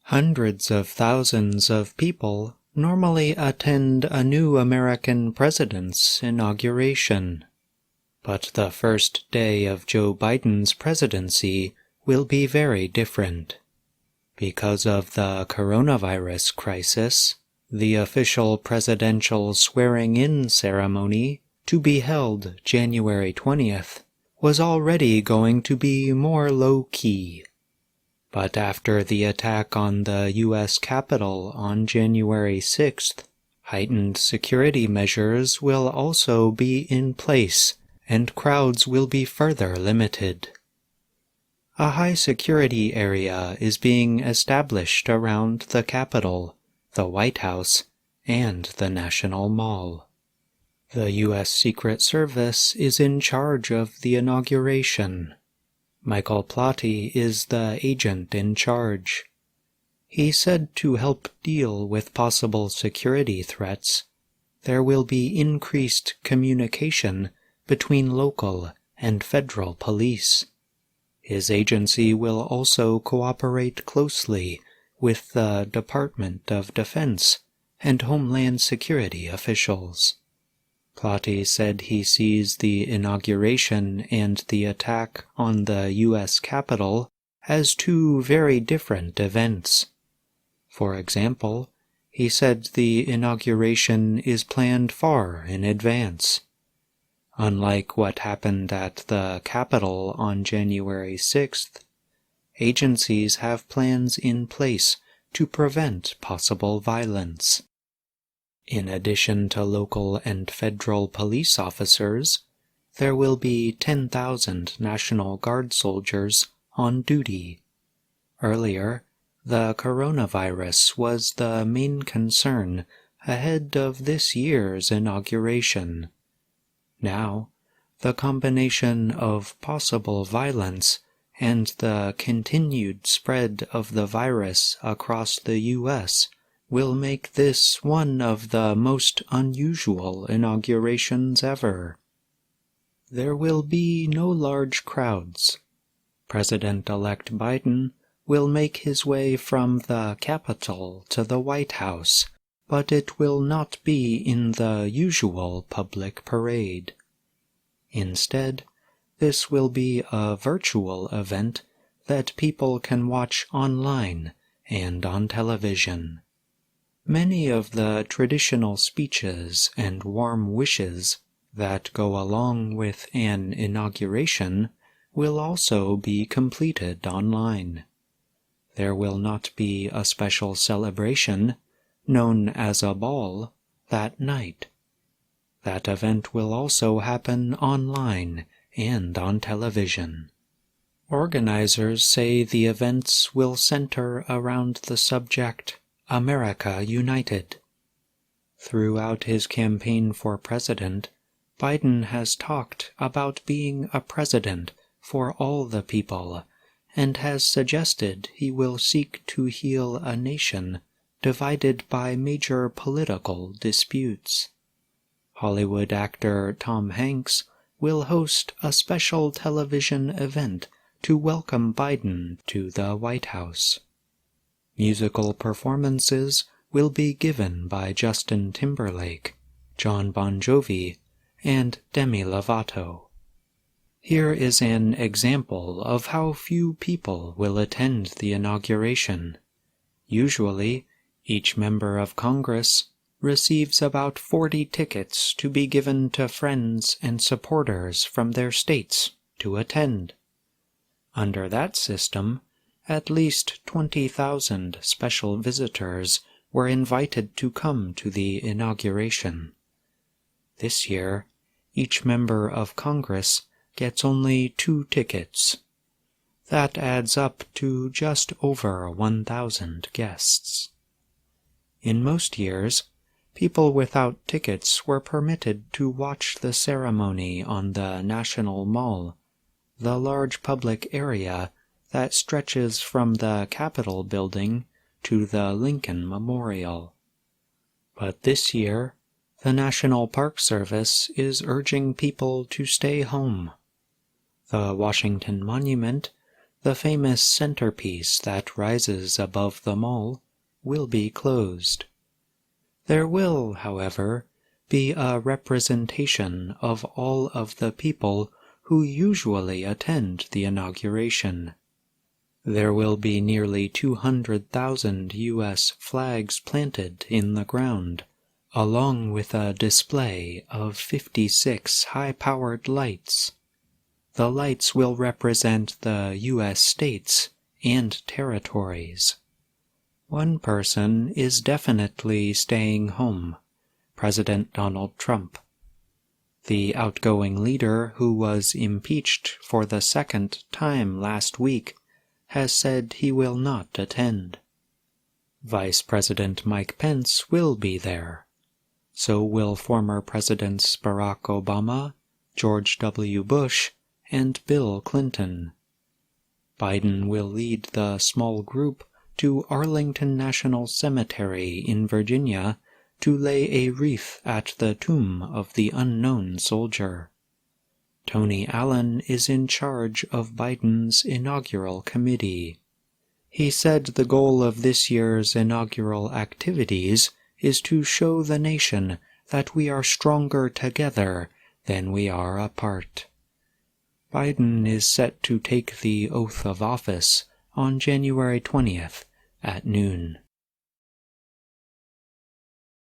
Hundreds of thousands of people normally attend a new American president's inauguration. But the first day of Joe Biden's presidency will be very different. Because of the coronavirus crisis, the official presidential swearing-in ceremony, to be held January 20th, was already going to be more low-key. But after the attack on the U.S. Capitol on January 6th, heightened security measures will also be in place, and crowds will be further limited. A high-security area is being established around the Capitol, the White House, and the National Mall. The U.S. Secret Service is in charge of the inauguration. Michael Plati is the agent in charge. He said to help deal with possible security threats, there will be increased communication between local and federal police. His agency will also cooperate closely with the Department of Defense and Homeland Security officials. Plati said he sees the inauguration and the attack on the U.S. Capitol as two very different events. For example, he said the inauguration is planned far in advance. Unlike what happened at the Capitol on January 6th, agencies have plans in place to prevent possible violence. In addition to local and federal police officers, there will be 10,000 National Guard soldiers on duty. Earlier, the coronavirus was the main concern ahead of this year's inauguration. Now, the combination of possible violence and the continued spread of the virus across the U.S. will make this one of the most unusual inaugurations ever. There will be no large crowds. President-elect Biden will make his way from the Capitol to the White House, but it will not be in the usual public parade. Instead, this will be a virtual event that people can watch online and on television. Many of the traditional speeches and warm wishes that go along with an inauguration will also be completed online. There will not be a special celebration, known as a ball, that night. That event will also happen online and on television. Organizers say the events will center around the subject America United. Throughout his campaign for president, Biden has talked about being a president for all the people and has suggested he will seek to heal a nation divided by major political disputes. Hollywood actor Tom Hanks will host a special television event to welcome Biden to the White House. Musical performances will be given by Justin Timberlake, Jon Bon Jovi, and Demi Lovato. Here is an example of how few people will attend the inauguration. Usually, each member of Congress receives about 40 tickets to be given to friends and supporters from their states to attend. Under that system, at least 20,000 special visitors were invited to come to the inauguration. This year, each member of Congress gets only 2 tickets. That adds up to just over 1,000 guests. In most years, people without tickets were permitted to watch the ceremony on the National Mall, the large public area that stretches from the Capitol building to the Lincoln Memorial. But this year, the National Park Service is urging people to stay home. The Washington Monument, the famous centerpiece that rises above the mall, will be closed. There will, however, be a representation of all of the people who usually attend the inauguration. There will be nearly 200,000 U.S. flags planted in the ground, along with a display of 56 high-powered lights. The lights will represent the U.S. states and territories. One person is definitely staying home, President Donald Trump. The outgoing leader, who was impeached for the second time last week, has said he will not attend. Vice President Mike Pence will be there. So will former Presidents Barack Obama, George W. Bush, and Bill Clinton. Biden will lead the small group to Arlington National Cemetery in Virginia to lay a wreath at the tomb of the unknown soldier. Tony Allen is in charge of Biden's inaugural committee. He said the goal of this year's inaugural activities is to show the nation that we are stronger together than we are apart. Biden is set to take the oath of office on January 20th at noon.